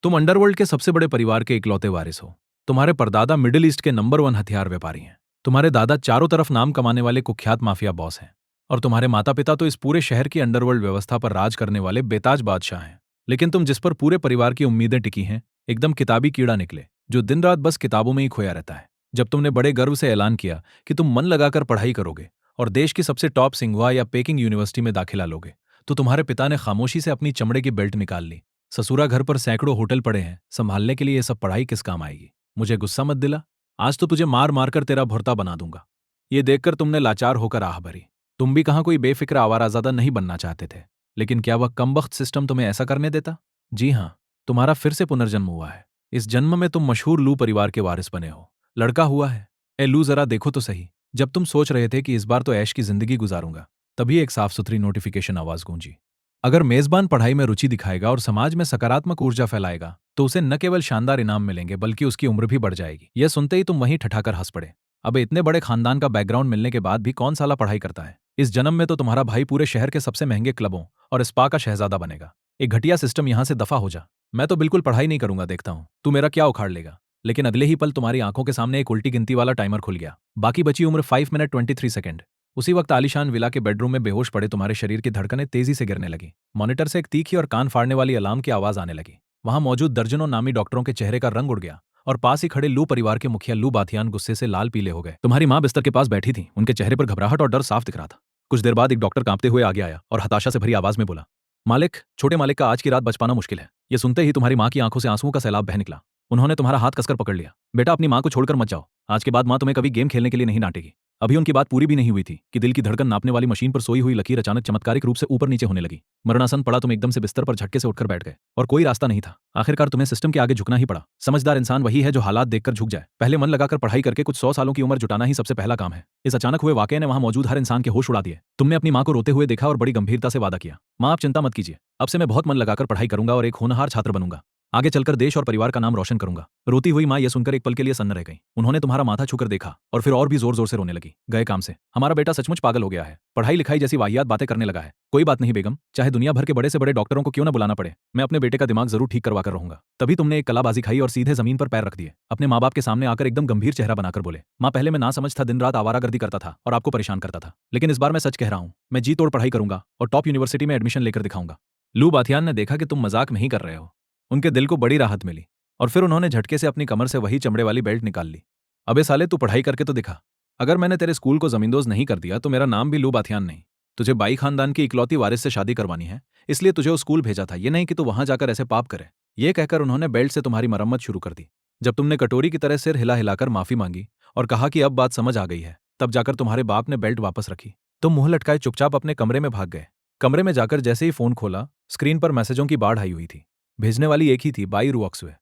तुम अंडरवर्ल्ड के सबसे बड़े परिवार के इकलौते वारिस हो। तुम्हारे परदादा मिडिल ईस्ट के नंबर 1 हथियार व्यापारी हैं। तुम्हारे दादा चारों तरफ नाम कमाने वाले कुख्यात माफिया बॉस हैं। और तुम्हारे माता पिता तो इस पूरे शहर की अंडरवर्ल्ड व्यवस्था पर राज करने वाले बेताज बादशाह हैं। लेकिन तुम जिस पर पूरे परिवार की उम्मीदें टिकी हैं, एकदम किताबी कीड़ा निकले, जो दिन रात बस किताबों में ही खोया रहता है। जब तुमने बड़े गर्व से ऐलान किया कि तुम मन लगाकर पढ़ाई करोगे और देश की सबसे टॉप सिंघवा या पेकिंग यूनिवर्सिटी में दाखिला लोगे, तो तुम्हारे पिता ने खामोशी से अपनी चमड़े की बेल्ट निकाल ली। ससुरा घर पर सैकड़ों होटल पड़े हैं, संभालने के लिए ये सब पढ़ाई किस काम आएगी। मुझे गुस्सा मत दिला, आज तो तुझे मार मार कर तेरा भुर्ता बना दूंगा। ये देखकर तुमने लाचार होकर आह भरी। तुम भी कहाँ कोई बेफिक्र आवाराज़ादा नहीं बनना चाहते थे, लेकिन क्या वह कमबख्त सिस्टम तुम्हें ऐसा करने देता? जी हाँ, तुम्हारा फिर से पुनर्जन्म हुआ है। इस जन्म में तुम मशहूर लू परिवार के वारिस बने हो। लड़का हुआ है। ए लू, जरा देखो तो सही। जब तुम सोच रहे थे कि इस बार तो ऐश की जिंदगी गुजारूंगा, तभी एक साफ सुथरी नोटिफिकेशन आवाज गूंजी। अगर मेजबान पढ़ाई में रुचि दिखाएगा और समाज में सकारात्मक ऊर्जा फैलाएगा, तो उसे न केवल शानदार इनाम मिलेंगे, बल्कि उसकी उम्र भी बढ़ जाएगी। यह सुनते ही तुम वहीं ठठाकर हंस पड़े। अब इतने बड़े खानदान का बैकग्राउंड मिलने के बाद भी कौन साला पढ़ाई करता है? इस जन्म में तो तुम्हारा भाई पूरे शहर के सबसे महंगे क्लबों और स्पा का शहजादा बनेगा। एक घटिया सिस्टम यहां से दफा हो जा। मैं तो बिल्कुल पढ़ाई नहीं करूंगा, देखता हूं तू मेरा क्या उखाड़ लेगा। लेकिन अगले ही पल तुम्हारी आंखों के सामने एक उल्टी गिनती वाला टाइमर खुल गया। बाकी बची उम्र 5 मिनट 23 सेकंड। उसी वक्त आलीशान विला के बेडरूम में बेहोश पड़े तुम्हारे शरीर की धड़कनें तेजी से गिरने लगी। मॉनिटर से एक तीखी और कान फाड़ने वाली अलार्म की आवाज आने लगी। वहां मौजूद दर्जनों नामी डॉक्टरों के चेहरे का रंग उड़ गया और पास ही खड़े लू परिवार के मुखिया लू बाथियान गुस्से से लाल पीले हो गए। तुम्हारी मां बिस्तर के पास बैठी थी, उनके चेहरे पर घबराहट और डर साफ दिख रहा था। कुछ देर बाद एक डॉक्टर कांपते हुए आगे आया और हताशा से भरी आवाज में बोला, मालिक, छोटे मालिक का आज की रात बच पाना मुश्किल है। ये सुनते ही तुम्हारी मां की आंखों से आंसुओं का सैलाब बह निकला। उन्होंने तुम्हारा हाथ कसकर पकड़ लिया। बेटा, अपनी मां को छोड़कर मत जाओ। आज के बाद मां तुम्हें कभी गेम खेलने के लिए नहीं डांटेगी। अभी उनकी बात पूरी भी नहीं हुई थी कि दिल की धड़कन नापने वाली मशीन पर सोई हुई लकीर अचानक चमत्कारिक रूप से ऊपर नीचे होने लगी। मरणासन पड़ा, तुम एकदम से बिस्तर पर झटके से उठकर बैठ गए और कोई रास्ता नहीं था। आखिरकार तुम्हें सिस्टम के आगे झुकना ही पड़ा। समझदार इंसान वही है जो हालात देखकर झुक जाए। पहले मन लगाकर पढ़ाई करके कुछ 100 सालों की उम्र जुटाना ही सबसे पहला काम है। इस अचानक हुए वाकये ने वहां मौजूद हर इंसान के होश उड़ा दिए। तुमने अपनी मां को रोते हुए देखा और बड़ी गंभीरता से वादा किया, मां आप चिंता मत कीजिए, अब से मैं बहुत मन लगाकर पढ़ाई करूंगा और एक होनहार छात्र बनूंगा। आगे चलकर देश और परिवार का नाम रोशन करूंगा। रोती हुई मां यह सुनकर एक पल के लिए सन्न रह गई। उन्होंने तुम्हारा माथा छूकर देखा और फिर और भी जोर जोर से रोने लगी। गए काम से, हमारा बेटा सचमुच पागल हो गया है, पढ़ाई लिखाई जैसी वाहियात बातें करने लगा है। कोई बात नहीं बेगम, चाहे दुनिया भर के बड़े से बड़े डॉक्टरों को क्यों न बुलाना पड़े, मैं अपने बेटे का दिमाग जरूर ठीक करवा कर रहूंगा। तभी तुमने एक कलाबाजी खाई और सीधे जमीन पर पैर रख दिए। अपने माँ बाप के सामने आकर एकदम गंभीर चेहरा बनाकर बोले, माँ, पहले मैं ना समझ था, दिन रात आवारागर्दी करता था और आपको परेशान करता था, लेकिन इस बार मैं सच कह रहा हूँ, मैं जी तोड़ पढ़ाई करूंगा और टॉप यूनिवर्सिटी में एडमिशन लेकर दिखाऊंगा। लू बाथियान ने देखा कि तुम मजाक नहीं कर रहे हो। उनके दिल को बड़ी राहत मिली और फिर उन्होंने झटके से अपनी कमर से वही चमड़े वाली बेल्ट निकाल ली। अबे साले, तू पढ़ाई करके तो दिखा। अगर मैंने तेरे स्कूल को जमींदोज नहीं कर दिया तो मेरा नाम भी लू बाथियान नहीं। तुझे बाई खानदान की इकलौती वारिस से शादी करवानी है, इसलिए तुझे उस स्कूल भेजा था, ये नहीं कि तू वहां जाकर ऐसे पाप करे। ये कहकर उन्होंने बेल्ट से तुम्हारी मरम्मत शुरू कर दी। जब तुमने कटोरी की तरह सिर हिला हिलाकर माफी मांगी और कहा कि अब बात समझ आ गई है, तब जाकर तुम्हारे बाप ने बेल्ट वापस रखी। तुम मुंह लटकाए चुपचाप अपने कमरे में भाग गए। कमरे में जाकर जैसे ही फोन खोला, स्क्रीन पर मैसेजों की बाढ़ आई हुई थी। भेजने वाली एक ही थी, बाई रुऑक्सवे।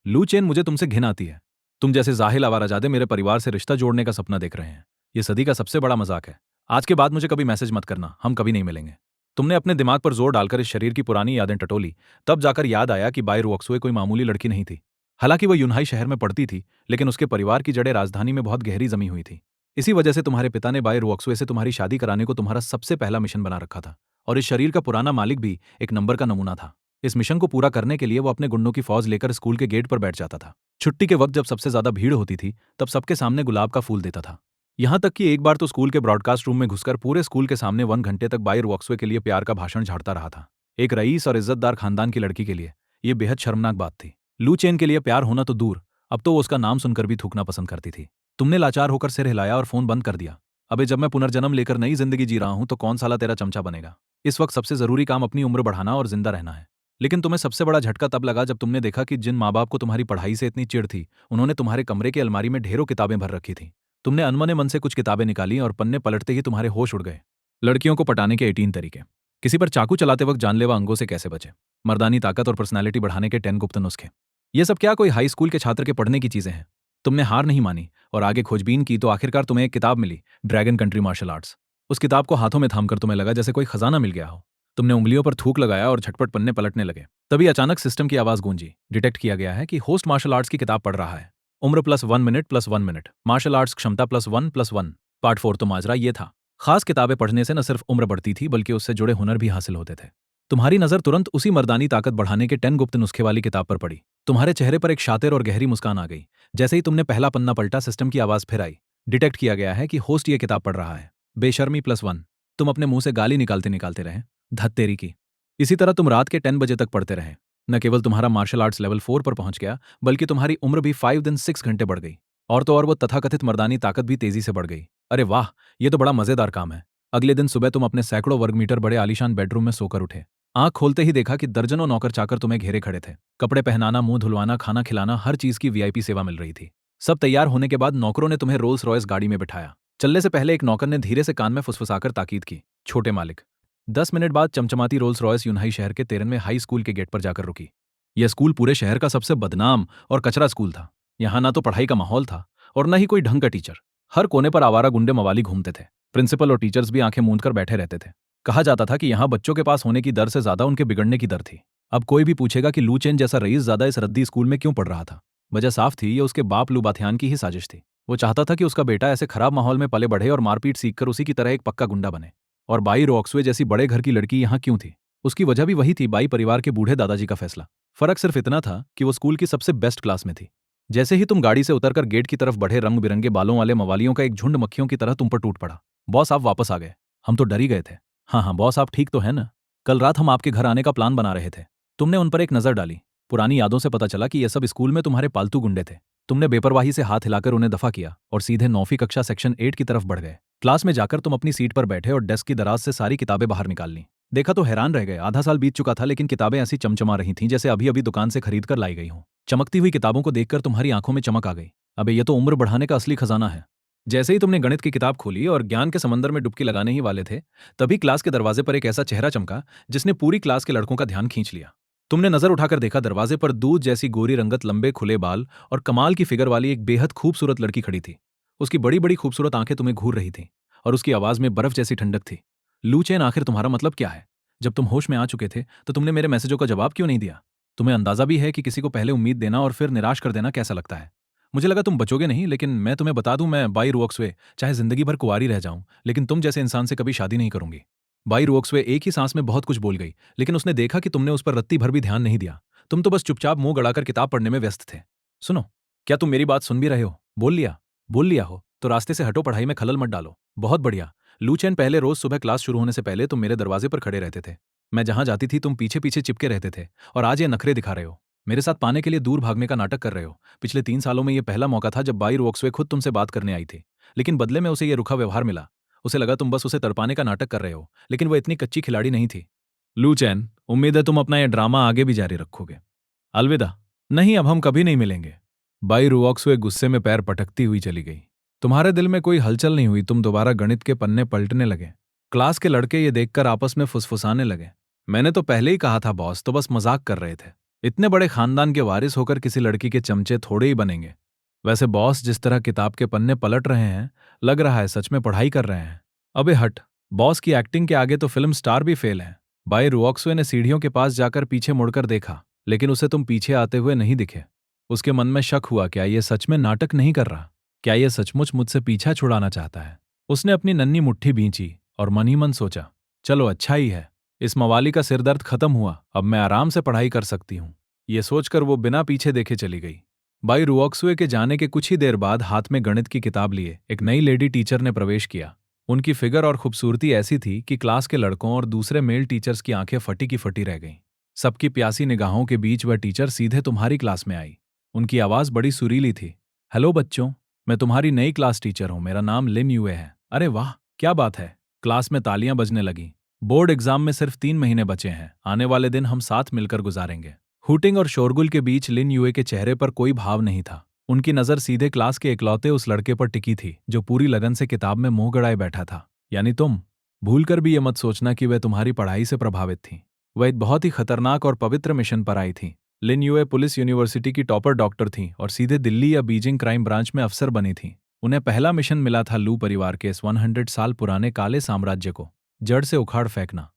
लू चेन, मुझे तुमसे घिन आती है। तुम जैसे जाहिल आवाराजादे मेरे परिवार से रिश्ता जोड़ने का सपना देख रहे हैं। ये सदी का सबसे बड़ा मजाक है। आज के बाद मुझे कभी मैसेज मत करना, हम कभी नहीं मिलेंगे। तुमने अपने दिमाग पर जोर डालकर इस शरीर की पुरानी यादें टटोली, तब जाकर याद आया कि बाई रुऑक्सवे कोई मामूली लड़की नहीं थी। हालांकि वह यूनहाई शहर में पढ़ती थी, लेकिन उसके परिवार की जड़ें राजधानी में बहुत गहरी जमी हुई थी। इसी वजह से तुम्हारे पिता ने बाई रुऑक्सवे से तुम्हारी शादी कराने को तुम्हारा सबसे पहला मिशन बना रखा था। और इस शरीर का पुराना मालिक भी एक नंबर का नमूना था। इस मिशन को पूरा करने के लिए वो अपने गुंडों की फौज लेकर स्कूल के गेट पर बैठ जाता था। छुट्टी के वक्त जब सबसे ज्यादा भीड़ होती थी, तब सबके सामने गुलाब का फूल देता था। यहां तक कि एक बार तो स्कूल के ब्रॉडकास्ट रूम में घुसकर पूरे स्कूल के सामने 1 घंटे तक बाई रुऑक्सवे के लिए प्यार का भाषण झाड़ता रहा था। एक रईस और इज्जतदार खानदान की लड़की के लिए यह बेहद शर्मनाक बात थी। लू चेन के लिए प्यार होना तो दूर, अब तो वो उसका नाम सुनकर भी थूकना पसंद करती थी। तुमने लाचार होकर सिर हिलाया और फोन बंद कर दिया। अबे, जब मैं पुनर्जन्म लेकर नई जिंदगी जी रहा हूं तो कौन साला तेरा चमचा बनेगा। इस वक्त सबसे जरूरी काम अपनी उम्र बढ़ाना और जिंदा रहना है। लेकिन तुम्हें सबसे बड़ा झटका तब लगा जब तुमने देखा कि जिन माँ बाप को तुम्हारी पढ़ाई से इतनी चिढ़ थी, उन्होंने तुम्हारे कमरे की अलमारी में ढेरों किताबें भर रखी थी। तुमने अनमने मन से कुछ किताबें निकाली और पन्ने पलटते ही तुम्हारे होश उड़ गए। लड़कियों को पटाने के 18 तरीके, किसी पर चाकू चलाते वक्त जानलेवा अंगों से कैसे बचे, मर्दानी ताकत और पर्सनैलिटी बढ़ाने के 10 गुप्त नुस्खे। ये सब क्या कोई हाई स्कूल के छात्र के पढ़ने की चीजें हैं? तुमने हार नहीं मानी और आगे खोजबीन की तो आखिरकार तुम्हें एक किताब मिली, ड्रैगन कंट्री मार्शल आर्ट्स। उस किताब को हाथों में थामकर तुम्हें लगा जैसे कोई खजाना मिल गया हो। तुमने उंगलियों पर थूक लगाया और झटपट पन्ने पलटने लगे। तभी अचानक सिस्टम की आवाज गूंजी, डिटेक्ट किया गया है कि होस्ट मार्शल आर्ट्स की किताब पढ़ रहा है। उम्र +1 मिनट +1 मिनट, मार्शल आर्ट्स क्षमता +1 पार्ट 4। तो माजरा ये था, खास किताबें पढ़ने से न सिर्फ उम्र बढ़ती थी, बल्कि उससे जुड़े हुनर भी हासिल होते थे। तुम्हारी नजर तुरंत उसी मर्दानी ताकत बढ़ाने के 10 गुप्त नुस्खे वाली किताब पर पड़ी। तुम्हारे चेहरे पर एक शातिर और गहरी मुस्कान आ गई। जैसे ही तुमने पहला पन्ना पलटा, सिस्टम की आवाज फिर आई। डिटेक्ट किया गया है कि होस्ट ये किताब पढ़ रहा है। बेशर्मी +1। तुम अपने मुंह से गाली निकालते निकालते रहे। धत्तेरी की। इसी तरह तुम रात के 10 बजे तक पढ़ते रहे। न केवल तुम्हारा मार्शल आर्ट्स लेवल 4 पर पहुंच गया, बल्कि तुम्हारी उम्र भी 5 दिन 6 घंटे बढ़ गई। और तो और वो तथाकथित मर्दानी ताकत भी तेजी से बढ़ गई। अरे वाह, ये तो बड़ा मजेदार काम है। अगले दिन सुबह तुम अपने सैकड़ों वर्ग मीटर बड़े आलीशान बेडरूम में सोकर उठे। आंख खोलते ही देखा कि दर्जनों नौकर चाकर तुम्हें घेरे खड़े थे। कपड़े पहनाना, मुंह धुलवाना, खाना खिलाना, हर चीज की वीआईपी सेवा मिल रही थी। सब तैयार होने के बाद नौकरों ने तुम्हें रोल्स रॉयस गाड़ी में बिठाया। चलने से पहले एक नौकर ने धीरे से कान में फुसफुसाकर ताकीद की, छोटे मालिक। 10 मिनट बाद चमचमाती रोल्स रॉयस यूनहाई शहर के 13वें हाई स्कूल के गेट पर जाकर रुकी। यह स्कूल पूरे शहर का सबसे बदनाम और कचरा स्कूल था। यहाँ ना तो पढ़ाई का माहौल था और न ही कोई ढंग का टीचर। हर कोने पर आवारा गुंडे मवाली घूमते थे। प्रिंसिपल और टीचर्स भी आंखें मूंद कर बैठे रहते थे। कहा जाता था कि यहाँ बच्चों के पास होने की दर से ज्यादा उनके बिगड़ने की दर थी। अब कोई भी पूछेगा कि लू चेन जैसा रईस ज्यादा इस रद्दी स्कूल में क्यों पढ़ रहा था, वजह साफ थी, ये उसके बाप लू बाथियान की ही साजिश थी। वो चाहता था कि उसका बेटा ऐसे खराब माहौल में पले बढ़े और मारपीट सीखकर उसी की तरह एक पक्का गुंडा बने। और बाई रॉक्सवे जैसी बड़े घर की लड़की यहाँ क्यों थी? उसकी वजह भी वही थी, बाई परिवार के बूढ़े दादाजी का फैसला। फर्क सिर्फ इतना था कि वो स्कूल की सबसे बेस्ट क्लास में थी। जैसे ही तुम गाड़ी से उतरकर गेट की तरफ बढ़े, रंग बिरंगे बालों वाले मवालियों का एक झुंड मक्खियों की तरह तुम पर टूट पड़ा। बॉस, आप वापस आ गए। हम तो डर ही गए थे। हाँ हाँ बॉस, आप ठीक तो है ना? कल रात हम आपके घर आने का प्लान बना रहे थे। तुमने उन पर एक नजर डाली। पुरानी यादों से पता चला कि ये सब स्कूल में तुम्हारे पालतू गुंडे थे। तुमने बेपरवाही से हाथ हिलाकर उन्हें दफा किया और सीधे 9वीं कक्षा सेक्शन 8 की तरफ बढ़ गए। क्लास में जाकर तुम अपनी सीट पर बैठे और डेस्क की दराज से सारी किताबें बाहर निकाल ली। देखा तो हैरान रह गए। आधा साल बीत चुका था, लेकिन किताबें ऐसी चमचमा रही थीं जैसे अभी अभी दुकान से खरीद कर लाई गई हों। चमकती हुई किताबों को देखकर तुम्हारी आंखों में चमक आ गई। अबे ये तो उम्र बढ़ाने का असली खजाना है। जैसे ही तुमने गणित की किताब खोली और ज्ञान के समंदर में डुबकी लगाने ही वाले थे, तभी क्लास के दरवाजे पर एक ऐसा चेहरा चमका जिसने पूरी क्लास के लड़कों का ध्यान खींच लिया। तुमने नजर उठाकर देखा, दरवाजे पर दूध जैसी गोरी रंगत, लंबे खुले बाल और कमाल की फिगर वाली एक बेहद खूबसूरत लड़की खड़ी थी। उसकी बड़ी बड़ी खूबसूरत आंखें तुम्हें घूर रही थीं और उसकी आवाज में बर्फ जैसी ठंडक थी। लू चेन, आखिर तुम्हारा मतलब क्या है? जब तुम होश में आ चुके थे तो तुमने मेरे मैसेजों का जवाब क्यों नहीं दिया? तुम्हें अंदाजा भी है कि किसी को पहले उम्मीद देना और फिर निराश कर देना कैसा लगता है। मुझे लगा तुम बचोगे नहीं, लेकिन मैं तुम्हें बता दूं, मैं बाई रुओक्सवे चाहे जिंदगी भर कुंवारी रह जाऊं, लेकिन तुम जैसे इंसान से कभी शादी नहीं करूंगी। बाई रुओक्सवे एक ही सांस में बहुत कुछ बोल गई, लेकिन उसने देखा कि तुमने उस पर रत्ती भर भी ध्यान नहीं दिया। तुम तो बस चुपचाप मुंह गड़ाकर किताब पढ़ने में व्यस्त थे। सुनो, क्या तुम मेरी बात सुन भी रहे हो? बोल लिया हो तो रास्ते से हटो, पढ़ाई में खलल मत डालो। बहुत बढ़िया। लू चेन, पहले रोज सुबह क्लास शुरू होने से पहले तुम मेरे दरवाजे पर खड़े रहते थे। मैं जहां जाती थी तुम पीछे पीछे चिपके रहते थे, और आज ये नखरे दिखा रहे हो। मेरे साथ पाने के लिए दूर भागने का नाटक कर रहे हो। पिछले 3 सालों में ये पहला मौका था जब बाई रुओक्सवे खुद तुमसे बात करने आई थी, लेकिन बदले में उसे ये रुखा व्यवहार मिला। उसे लगा तुम बस उसे तड़पाने का नाटक कर रहे हो, लेकिन वो इतनी कच्ची खिलाड़ी नहीं थी। लू चैन, उम्मीद है तुम अपना ये ड्रामा आगे भी जारी रखोगे। अलविदा। नहीं, अब हम कभी नहीं मिलेंगे। बाई रुओक्सवे गुस्से में पैर पटकती हुई चली गई। तुम्हारे दिल में कोई हलचल नहीं हुई। तुम दोबारा गणित के पन्ने पलटने लगे। क्लास के लड़के ये देखकर आपस में फुसफुसाने लगे। मैंने तो पहले ही कहा था बॉस, तो बस मजाक कर रहे थे। इतने बड़े खानदान के वारिस होकर किसी लड़की के चमचे थोड़े ही बनेंगे। वैसे बॉस, जिस तरह किताब के पन्ने पलट रहे हैं, लग रहा है सच में पढ़ाई कर रहे हैं। अबे हट, बॉस की एक्टिंग के आगे तो फिल्म स्टार भी फेल है। बाई रुओक्सवे ने सीढ़ियों के पास जाकर पीछे मुड़कर देखा, लेकिन उसे तुम पीछे आते हुए नहीं दिखे। उसके मन में शक हुआ, क्या ये सच में नाटक नहीं कर रहा? क्या ये सचमुच मुझसे पीछा छुड़ाना चाहता है? उसने अपनी नन्ही मुट्ठी भींची और मन ही मन सोचा, चलो अच्छा ही है, इस मवाली का सिरदर्द खत्म हुआ, अब मैं आराम से पढ़ाई कर सकती हूँ। ये सोचकर वो बिना पीछे देखे चली गई। बाई रुओक्सवे के जाने के कुछ ही देर बाद हाथ में गणित की किताब लिए एक नई लेडी टीचर ने प्रवेश किया। उनकी फिगर और खूबसूरती ऐसी थी कि क्लास के लड़कों और दूसरे मेल टीचर्स की आंखें फटी की फटी रह गईं। सबकी प्यासी निगाहों के बीच वह टीचर सीधे तुम्हारी क्लास में आई। उनकी आवाज बड़ी सुरीली थी। हेलो बच्चों, मैं तुम्हारी नई क्लास टीचर हूं, मेरा नाम लिन यूए है। अरे वाह, क्या बात है। क्लास में तालियां बजने लगीं। बोर्ड एग्जाम में सिर्फ 3 महीने बचे हैं, आने वाले दिन हम साथ मिलकर गुजारेंगे। हूटिंग और शोरगुल के बीच लिन यूए के चेहरे पर कोई भाव नहीं था। उनकी नजर सीधे क्लास के इकलौते उस लड़के पर टिकी थी जो पूरी लगन से किताब में मुंह गड़ाए बैठा था, यानी तुम। भूलकर भी ये मत सोचना कि वह तुम्हारी पढ़ाई से प्रभावित थी। वह एक बहुत ही खतरनाक और पवित्र मिशन पर आई थी। लिन यूए पुलिस यूनिवर्सिटी की टॉपर डॉक्टर थीं और सीधे दिल्ली या बीजिंग क्राइम ब्रांच में अफसर बनी थीं। उन्हें पहला मिशन मिला था लू परिवार के इस 100 साल पुराने काले साम्राज्य को जड़ से उखाड़ फेंकना।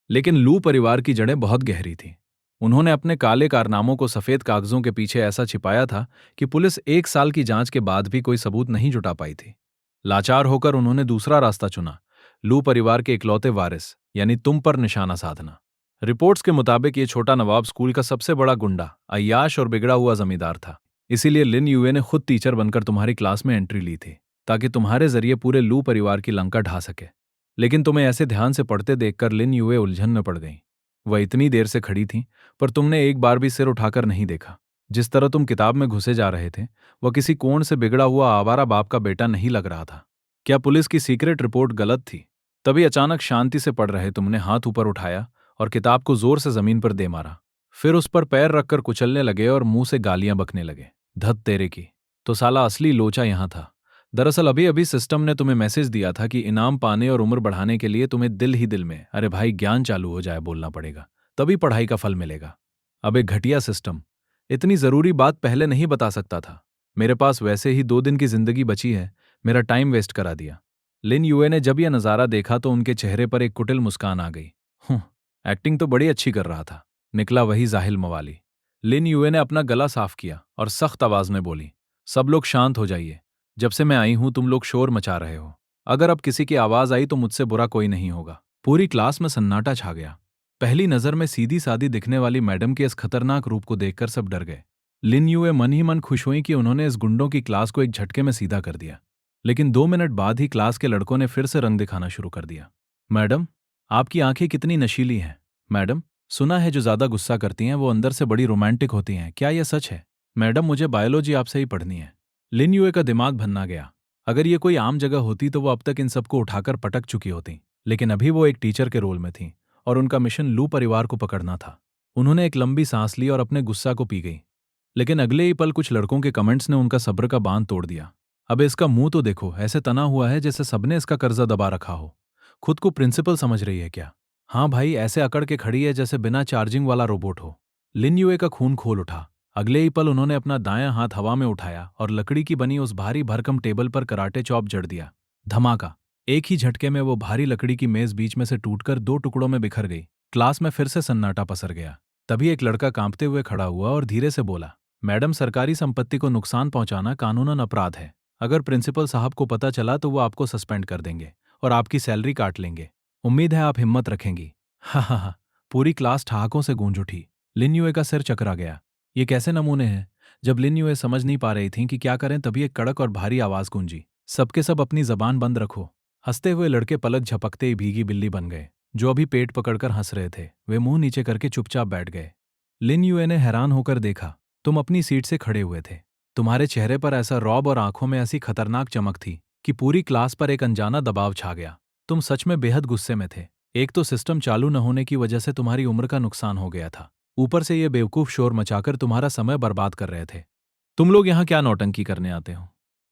लेकिन लू परिवार की जड़ें बहुत गहरी थीं। उन्होंने अपने काले कारनामों को सफेद कागजों के पीछे ऐसा छिपाया था कि पुलिस 1 साल की जांच के बाद भी कोई सबूत नहीं जुटा पाई थी। लाचार होकर उन्होंने दूसरा रास्ता चुना, लू परिवार के इकलौते वारिस यानी तुम पर निशाना साधना। रिपोर्ट्स के मुताबिक ये छोटा नवाब स्कूल का सबसे बड़ा गुंडा, अय्याश और बिगड़ा हुआ जमींदार था। इसीलिए लिन यूए ने खुद टीचर बनकर तुम्हारी क्लास में एंट्री ली थी, ताकि तुम्हारे जरिए पूरे लू परिवार की लंका ढा सके। लेकिन तुम्हें ऐसे ध्यान से पढ़ते देखकर लिन यूए उलझन में पड़ गई। वह इतनी देर से खड़ी थी, पर तुमने एक बार भी सिर उठाकर नहीं देखा। जिस तरह तुम किताब में घुसे जा रहे थे, वह किसी कोण से बिगड़ा हुआ आवारा बाप का बेटा नहीं लग रहा था। क्या पुलिस की सीक्रेट रिपोर्ट गलत थी? तभी अचानक शांति से पढ़ रहे तुमने हाथ ऊपर उठाया और किताब को जोर से जमीन पर दे मारा। फिर उस पर पैर रखकर कुचलने लगे और मुंह से गालियां बकने लगे। धत तेरे की, तो साला असली लोचा यहां था। दरअसल अभी अभी सिस्टम ने तुम्हें मैसेज दिया था कि इनाम पाने और उम्र बढ़ाने के लिए तुम्हें दिल ही दिल में अरे भाई ज्ञान चालू हो जाए बोलना पड़ेगा, तभी पढ़ाई का फल मिलेगा। अब एक घटिया सिस्टम इतनी जरूरी बात पहले नहीं बता सकता था। मेरे पास वैसे ही 2 दिन की जिंदगी बची है, मेरा टाइम वेस्ट करा दिया। लिन यूए ने जब यह नजारा देखा तो उनके चेहरे पर एक कुटिल मुस्कान आ गई। एक्टिंग तो बड़ी अच्छी कर रहा था, निकला वही जाहिल मवाली। लिन यूए ने अपना गला साफ किया और सख्त आवाज में बोली, सब लोग शांत हो जाइए। जब से मैं आई हूं तुम लोग शोर मचा रहे हो। अगर अब किसी की आवाज आई तो मुझसे बुरा कोई नहीं होगा। पूरी क्लास में सन्नाटा छा गया। पहली नजर में सीधी सादी दिखने वाली मैडम के इस खतरनाक रूप को देखकर सब डर गए। लिन यूए मन ही मन खुश हुई कि उन्होंने इस गुंडों की क्लास को एक झटके में सीधा कर दिया। लेकिन 2 मिनट बाद ही क्लास के लड़कों ने फिर से रंग दिखाना शुरू कर दिया। मैडम, आपकी आंखें कितनी नशीली हैं। मैडम, सुना है जो ज्यादा गुस्सा करती हैं वो अंदर से बड़ी रोमांटिक होती हैं, क्या यह सच है? मैडम, मुझे बायोलॉजी आपसे ही पढ़नी है। लिन यूए का दिमाग भन्ना गया। अगर ये कोई आम जगह होती तो वो अब तक इन सबको उठाकर पटक चुकी होती, लेकिन अभी वो एक टीचर के रोल में थी और उनका मिशन लू परिवार को पकड़ना था। उन्होंने एक लंबी सांस ली और अपने गुस्सा को पी गई। लेकिन अगले ही पल कुछ लड़कों के कमेंट्स ने उनका सब्र का बांध तोड़ दिया। अब इसका मुंह तो देखो, ऐसे तना हुआ है जैसे सबने इसका कर्जा दबा रखा हो। खुद को प्रिंसिपल समझ रही है क्या? हाँ भाई, ऐसे अकड़ के खड़ी है जैसे बिना चार्जिंग वाला रोबोट हो। लिन यूए का खून खोल उठा। अगले ही पल उन्होंने अपना दायां हाथ हवा में उठाया और लकड़ी की बनी उस भारी भरकम टेबल पर कराटे चॉप जड़ दिया। धमाका! एक ही झटके में वो भारी लकड़ी की मेज बीच में से टूटकर 2 टुकड़ों में बिखर गई। क्लास में फिर से सन्नाटा पसर गया। तभी एक लड़का कांपते हुए खड़ा हुआ और धीरे से बोला, मैडम, सरकारी संपत्ति को नुकसान पहुंचाना कानूनन अपराध है। अगर प्रिंसिपल साहब को पता चला तो वो आपको सस्पेंड कर देंगे और आपकी सैलरी काट लेंगे। उम्मीद है आप हिम्मत रखेंगी। हा हा हा! पूरी क्लास ठहाकों से गूंज उठी। लिन यूए का सिर चकरा गया। ये कैसे नमूने हैं? जब लिन यूए समझ नहीं पा रही थीं कि क्या करें तभी एक कड़क और भारी आवाज गूंजी, सबके सब अपनी जबान बंद रखो। हंसते हुए लड़के पलक झपकते ही भीगी बिल्ली बन गए। जो अभी पेट पकड़कर हंस रहे थे वे मुंह नीचे करके चुपचाप बैठ गए। लिन यूए ने हैरान होकर देखा, तुम अपनी सीट से खड़े हुए थे। तुम्हारे चेहरे पर ऐसा रौब और आंखों में ऐसी खतरनाक चमक थी कि पूरी क्लास पर एक अनजाना दबाव छा गया। तुम सच में बेहद गुस्से में थे। एक तो सिस्टम चालू न होने की वजह से तुम्हारी उम्र का नुकसान हो गया था, ऊपर से ये बेवकूफ शोर मचाकर तुम्हारा समय बर्बाद कर रहे थे। तुम लोग यहाँ क्या नौटंकी करने आते हो?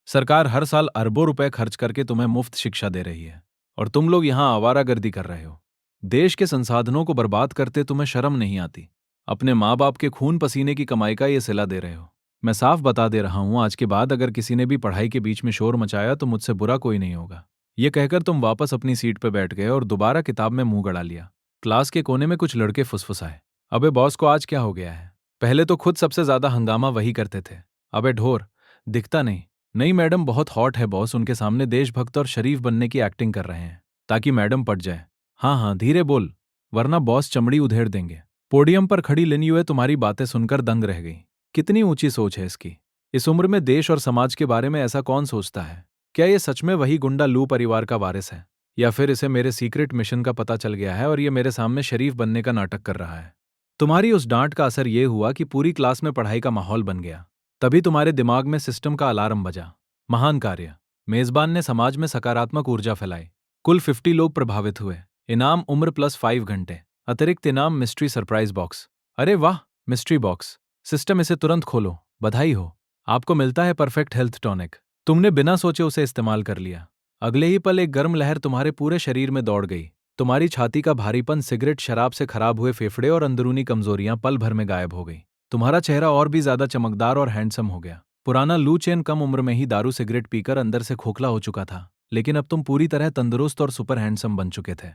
सरकार हर साल अरबों रुपए खर्च करके तुम्हें मुफ्त शिक्षा दे रही है और तुम लोग यहाँ आवारागर्दी कर रहे हो। देश के संसाधनों को बर्बाद करते तुम्हें शर्म नहीं आती? अपने माँ बाप के खून पसीने की कमाई का ये सिला दे रहे हो। मैं साफ बता दे रहा हूं, आज के बाद अगर किसी ने भी पढ़ाई के बीच में शोर मचाया तो मुझसे बुरा कोई नहीं होगा। ये कहकर तुम वापस अपनी सीट पर बैठ गए और दोबारा किताब में मुंह गड़ा लिया। क्लास के कोने में कुछ लड़के फुसफुसाए, अबे बॉस को आज क्या हो गया है? पहले तो खुद सबसे ज्यादा हंगामा वही करते थे। अबे ढोर, दिखता नहीं? नहीं मैडम, बहुत हॉट है बॉस, उनके सामने देशभक्त और शरीफ बनने की एक्टिंग कर रहे हैं ताकि मैडम पट जाए। हाँ हाँ, धीरे बोल, वरना बॉस चमड़ी उधेड़ देंगे। पोडियम पर खड़ी लिन यूए तुम्हारी बातें सुनकर दंग रह गई। कितनी ऊंची सोच है इसकी। इस उम्र में देश और समाज के बारे में ऐसा कौन सोचता है? क्या ये सच में वही गुंडा लू परिवार का वारिस है, या फिर इसे मेरे सीक्रेट मिशन का पता चल गया है और ये मेरे सामने शरीफ बनने का नाटक कर रहा है? तुम्हारी उस डांट का असर ये हुआ कि पूरी क्लास में पढ़ाई का माहौल बन गया। तभी तुम्हारे दिमाग में सिस्टम का अलार्म बजा। महान कार्य। मेजबान ने समाज में सकारात्मक ऊर्जा फैलाई। कुल 50 लोग प्रभावित हुए। इनाम उम्र +5 घंटे। अतिरिक्त इनाम मिस्ट्री सरप्राइज बॉक्स। अरे वाह, मिस्ट्री बॉक्स! सिस्टम, इसे तुरंत खोलो। बधाई हो, आपको मिलता है परफेक्ट हेल्थ टॉनिक। तुमने बिना सोचे उसे इस्तेमाल कर लिया। अगले ही पल एक गर्म लहर तुम्हारे पूरे शरीर में दौड़ गई। तुम्हारी छाती का भारीपन, सिगरेट, शराब से खराब हुए फेफड़े और अंदरूनी कमजोरियां पल भर में गायब हो गई। तुम्हारा चेहरा और भी ज्यादा चमकदार और हैंडसम हो गया। पुराना लू चेन कम उम्र में ही दारू सिगरेट पीकर अंदर से खोखला हो चुका था, लेकिन अब तुम पूरी तरह तंदुरुस्त और सुपर हैंडसम बन चुके थे।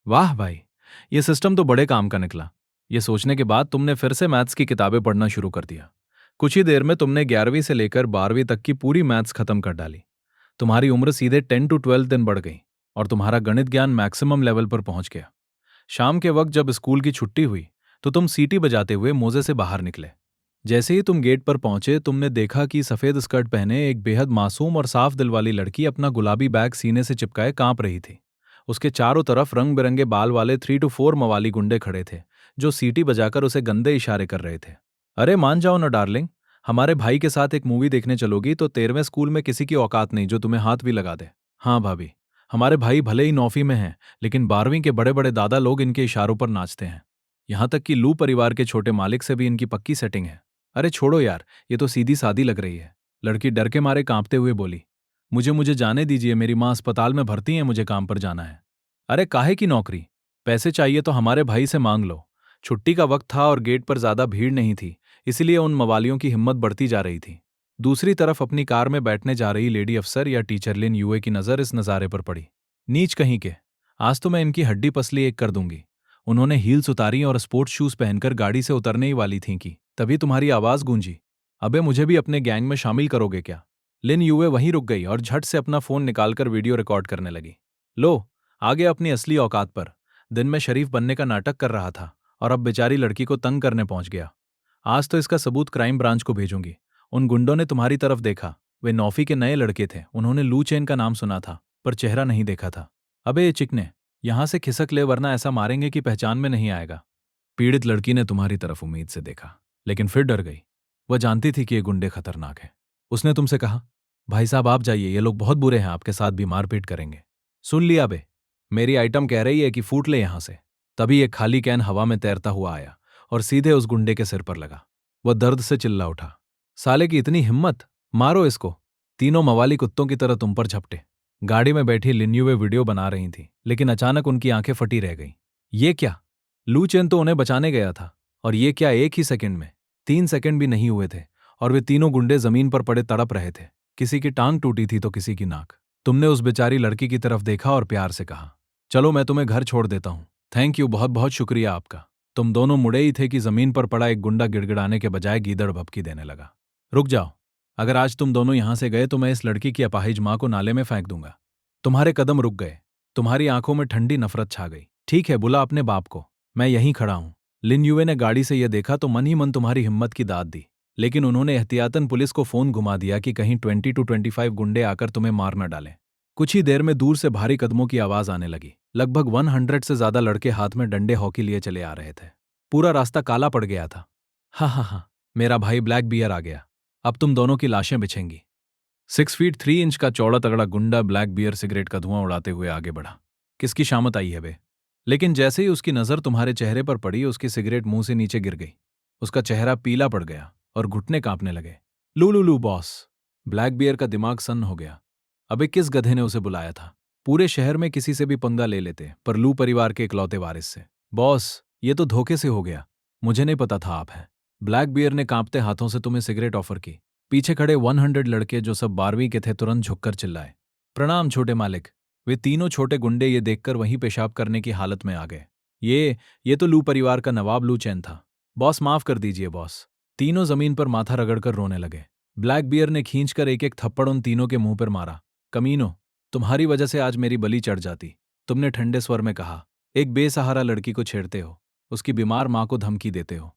वाह भाई, ये सिस्टम तो बड़े काम का निकला। ये सोचने के बाद तुमने फिर से मैथ्स की किताबें पढ़ना शुरू कर दिया। कुछ ही देर में तुमने 11वीं से लेकर 12वीं तक की पूरी मैथ्स खत्म कर डाली। तुम्हारी उम्र सीधे 10 to 12 दिन बढ़ गई और तुम्हारा गणित ज्ञान मैक्सिमम लेवल पर पहुंच गया। शाम के वक्त जब स्कूल की छुट्टी हुई तो तुम सीटी बजाते हुए मोजे से बाहर निकले। जैसे ही तुम गेट पर पहुंचे तुमने देखा कि सफेद स्कर्ट पहने एक बेहद मासूम और साफ दिल वाली लड़की अपना गुलाबी बैग सीने से चिपकाए कांप रही थी। उसके चारों तरफ रंग बिरंगे बाल वाले 3 to 4 मवाली गुंडे खड़े थे, जो सीटी बजाकर उसे गंदे इशारे कर रहे थे। अरे मान जाओ ना डार्लिंग, हमारे भाई के साथ एक मूवी देखने चलोगी तो 13वें स्कूल में किसी की औकात नहीं जो तुम्हें हाथ भी लगा दे। हाँ भाभी, हमारे भाई भले ही 9वीं में हैं, लेकिन 12वीं के बड़े बड़े दादा लोग इनके इशारों पर नाचते हैं। यहां तक कि लू परिवार के छोटे मालिक से भी इनकी पक्की सेटिंग है। अरे छोड़ो यार, ये तो सीधी सादी लग रही है। लड़की डर के मारे कांपते हुए बोली। मुझे मुझे जाने दीजिए, मेरी माँ अस्पताल में भर्ती है, मुझे काम पर जाना है। अरे काहे की नौकरी? पैसे चाहिए तो हमारे भाई से मांग लो। छुट्टी का वक्त था और गेट पर ज्यादा भीड़ नहीं थी, इसलिए उन मवालियों की हिम्मत बढ़ती जा रही थी। दूसरी तरफ अपनी कार में बैठने जा रही लेडी अफसर या टीचर लिन यूए की नज़र इस नज़ारे पर पड़ी। नीच कहीं के, आज तो मैं इनकी हड्डी पसली एक कर दूंगी। उन्होंने हील्स उतारी और स्पोर्ट्स शूज पहनकर गाड़ी से उतरने ही वाली थीं कि तभी तुम्हारी आवाज गूंजी। अबे मुझे भी अपने गैंग में शामिल करोगे क्या? लिन यूए वहीं रुक गई और झट से अपना फोन निकालकर वीडियो रिकॉर्ड करने लगी। लो, आ गया अपनी असली औकात पर। दिन में शरीफ बनने का नाटक कर रहा था और अब बेचारी लड़की को तंग करने पहुंच गया। आज तो इसका सबूत क्राइम ब्रांच को भेजूंगी। उन गुंडों ने तुम्हारी तरफ देखा। वे नौफी के नए लड़के थे, उन्होंने लू चेन का नाम सुना था पर चेहरा नहीं देखा था। अबे ये चिकने, यहां से खिसक ले वरना ऐसा मारेंगे कि पहचान में नहीं आएगा। पीड़ित लड़की ने तुम्हारी तरफ उम्मीद से देखा, लेकिन फिर डर गई। वह जानती थी कि ये गुंडे खतरनाक हैं। उसने तुमसे कहा, भाई साहब आप जाइए, ये लोग बहुत बुरे हैं, आपके साथ भी मारपीट करेंगे। सुन लिया बे, मेरी आइटम कह रही है कि फूट ले यहां से। तभी एक खाली कैन हवा में तैरता हुआ आया और सीधे उस गुंडे के सिर पर लगा। वह दर्द से चिल्ला उठा, साले की इतनी हिम्मत, मारो इसको। तीनों मवाली कुत्तों की तरह तुम पर झपटे। गाड़ी में बैठी लिन्यू वे वीडियो बना रही थी, लेकिन अचानक उनकी आंखें फटी रह गईं। ये क्या? लू चेन तो उन्हें बचाने गया था, और ये क्या एक ही सेकंड में? 3 सेकंड भी नहीं हुए थे और वे तीनों गुंडे जमीन पर पड़े तड़प रहे थे। किसी की टांग टूटी थी तो किसी की नाक। तुमने उस बेचारी लड़की की तरफ देखा और प्यार से कहा, चलो मैं तुम्हें घर छोड़ देता हूं। थैंक यू, बहुत बहुत शुक्रिया आपका। तुम दोनों मुड़े ही थे कि जमीन पर पड़ा एक गुंडा गिड़गिड़ाने के बजाय गीदड़ भभकी देने लगा। रुक जाओ, अगर आज तुम दोनों यहां से गए तो मैं इस लड़की की अपाहिज मां को नाले में फेंक दूंगा। तुम्हारे कदम रुक गए, तुम्हारी आंखों में ठंडी नफरत छा गई। ठीक है, बुला अपने बाप को, मैं यहीं खड़ा हूं। लिन यूए ने गाड़ी से यह देखा तो मन ही मन तुम्हारी हिम्मत की दाद दी, लेकिन उन्होंने एहतियातन पुलिस को फोन घुमा दिया कि कहीं 20 to 25 गुंडे आकर तुम्हें मार न डालें। कुछ ही देर में दूर से भारी कदमों की आवाज आने लगी। लगभग 100 से ज्यादा लड़के हाथ में डंडे हॉकी लिए चले आ रहे थे। पूरा रास्ता काला पड़ गया था। हा हा हा, मेरा भाई ब्लैक बियर आ गया, अब तुम दोनों की लाशें बिछेंगी। 6 फीट 3 इंच का चौड़ा तगड़ा गुंडा ब्लैक बियर सिगरेट का धुआं उड़ाते हुए आगे बढ़ा। किसकी शामत आई है बे? लेकिन जैसे ही उसकी नजर तुम्हारे चेहरे पर पड़ी उसकी सिगरेट मुंह से नीचे गिर गई। उसका चेहरा पीला पड़ गया और घुटने कांपने लगे। लू लू लू बॉस। ब्लैक बियर का दिमाग सन्न हो गया। अबे किस गधे ने उसे बुलाया था? पूरे शहर में किसी से भी पंगा ले लेते, पर लू परिवार के इकलौते वारिस से। बॉस, ये तो धोखे से हो गया, मुझे नहीं पता था आप हैं। ब्लैक बियर ने कांपते हाथों से तुम्हें सिगरेट ऑफर की। पीछे खड़े 100 लड़के जो सब 12वीं के थे तुरंत झुककर चिल्लाए, प्रणाम छोटे मालिक। वे तीनों छोटे गुंडे ये देखकर वहीं पेशाब करने की हालत में आ गए। ये तो लू परिवार का नवाब लू चैन था। बॉस माफ कर दीजिए बॉस। तीनों जमीन पर माथा रगड़कर रोने लगे। ब्लैक बियर ने खींचकर एक एक थप्पड़ उन तीनों के मुंह पर मारा। कमीनो, तुम्हारी वजह से आज मेरी बलि चढ़ जाती। तुमने ठंडे स्वर में कहा, एक बेसहारा लड़की को छेड़ते हो, उसकी बीमार मां को धमकी देते हो।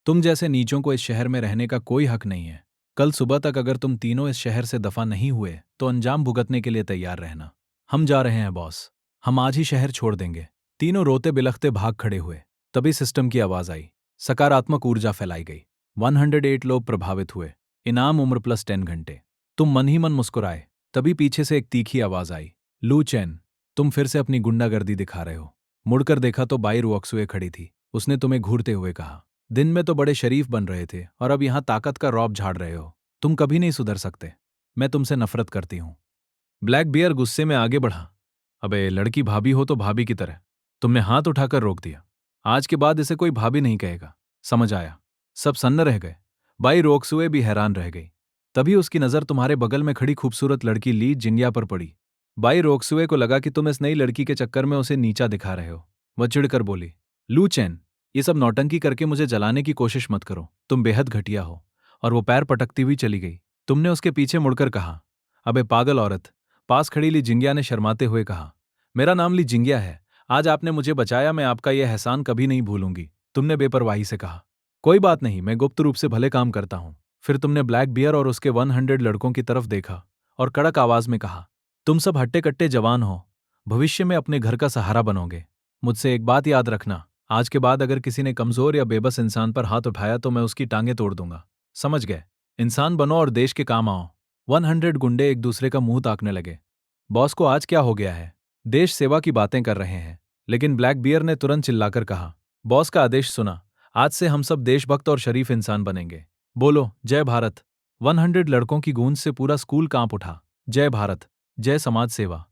तुम जैसे नीचों को इस शहर में रहने का कोई हक नहीं है। कल सुबह तक अगर तुम तीनों इस शहर से दफा नहीं हुए तो अंजाम भुगतने के लिए तैयार रहना। हम जा रहे हैं बॉस, हम आज ही शहर छोड़ देंगे। तीनों रोते बिलखते भाग खड़े हुए। तभी सिस्टम की आवाज आई। सकारात्मक ऊर्जा फैलाई गई। 108 लोग प्रभावित हुए। इनाम उम्र +10 घंटे। तुम मन ही मन मुस्कुराए। तभी पीछे से एक तीखी आवाज आई, लू चैन, तुम फिर से अपनी गुंडागर्दी दिखा रहे हो। मुड़कर देखा तो बाई रुअक्सुए खड़ी थी। उसने तुम्हें घूरते हुए कहा, दिन में तो बड़े शरीफ बन रहे थे और अब यहां ताकत का रौब झाड़ रहे हो। तुम कभी नहीं सुधर सकते। मैं तुमसे नफरत करती हूं। ब्लैक बियर गुस्से में आगे बढ़ा। अबे लड़की भाभी हो तो भाभी की तरह। तुमने हाथ उठाकर रोक दिया। आज के बाद इसे कोई भाभी नहीं कहेगा, समझ आया? सब सन्न रह गए। बाई रोकसुए भी हैरान रह गई। तभी उसकी नजर तुम्हारे बगल में खड़ी खूबसूरत लड़की ली जिंजिया पर पड़ी। बाई रोकसुए को लगा कि तुम इस नई लड़की के चक्कर में उसे नीचा दिखा रहे हो। वह चिढ़कर बोली, लू चैन, ये सब नौटंकी करके मुझे जलाने की कोशिश मत करो, तुम बेहद घटिया हो। और वो पैर पटकती हुई चली गई। तुमने उसके पीछे मुड़कर कहा, अबे पागल औरत। पास खड़ी ली जिंगिया ने शर्माते हुए कहा, मेरा नाम ली जिंगिया है, आज आपने मुझे बचाया, मैं आपका यह एहसान कभी नहीं भूलूंगी, तुमने बेपरवाही से कहा। कोई बात नहीं, मैं गुप्त रूप से भले काम करता हूं। फिर तुमने ब्लैक बियर और उसके 100 लड़कों की तरफ देखा और कड़क आवाज में कहा, तुम सब हट्टे कट्टे जवान हो, भविष्य में अपने घर का सहारा बनोगे। मुझसे एक बात याद रखना, आज के बाद अगर किसी ने कमजोर या बेबस इंसान पर हाथ उठाया तो मैं उसकी टांगें तोड़ दूंगा। समझ गए? इंसान बनो और देश के काम आओ। 100 गुंडे एक दूसरे का मुंह ताकने लगे। बॉस को आज क्या हो गया है? देश सेवा की बातें कर रहे हैं। लेकिन ब्लैक बियर ने तुरंत चिल्लाकर कहा, बॉस का आदेश सुना, आज से हम सब देशभक्त और शरीफ इंसान बनेंगे। बोलो जय भारत। 100 लड़कों की गूंज से पूरा स्कूल कांप उठा। जय भारत, जय समाज सेवा।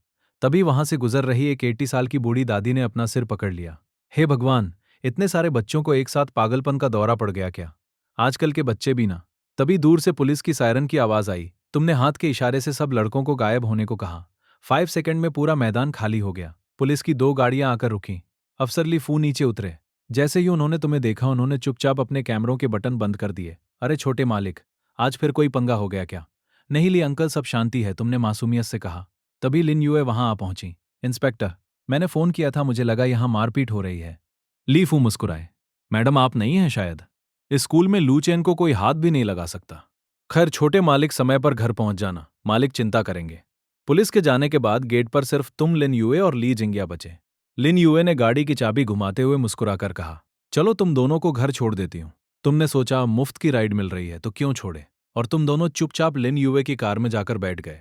तभी वहां से गुजर रही एक 80 साल की बूढ़ी दादी ने अपना सिर पकड़ लिया। हे भगवान, इतने सारे बच्चों को एक साथ पागलपन का दौरा पड़ गया क्या? आजकल के बच्चे भी ना। तभी दूर से पुलिस की सायरन की आवाज आई। तुमने हाथ के इशारे से सब लड़कों को गायब होने को कहा। 5 सेकंड में पूरा मैदान खाली हो गया। पुलिस की 2 गाड़ियां आकर रुकीं। अफसर ली फू नीचे उतरे। जैसे ही उन्होंने तुम्हें देखा, उन्होंने चुपचाप अपने कैमरों के बटन बंद कर दिए। अरे छोटे मालिक, आज फिर कोई पंगा हो गया क्या? नहीं ली अंकल, सब शांति है, तुमने मासूमियत से कहा। तभी लिन यूए वहां आ पहुंची। इंस्पेक्टर, मैंने फोन किया था, मुझे लगा यहां मारपीट हो रही है। ली फू मुस्कुराए। मैडम आप नहीं हैं शायद। इस स्कूल में लू चेन को कोई हाथ भी नहीं लगा सकता। खैर छोटे मालिक, समय पर घर पहुंच जाना, मालिक चिंता करेंगे। पुलिस के जाने के बाद गेट पर सिर्फ तुम, लिन यूए और ली जिंगिया बचे। लिन यूए ने गाड़ी की चाबी घुमाते हुए मुस्कुराकर कहा, चलो तुम दोनों को घर छोड़ देती हूं। तुमने सोचा मुफ्त की राइड मिल रही है तो क्यों छोड़े, और तुम दोनों चुपचाप लिन यूए की कार में जाकर बैठ गए।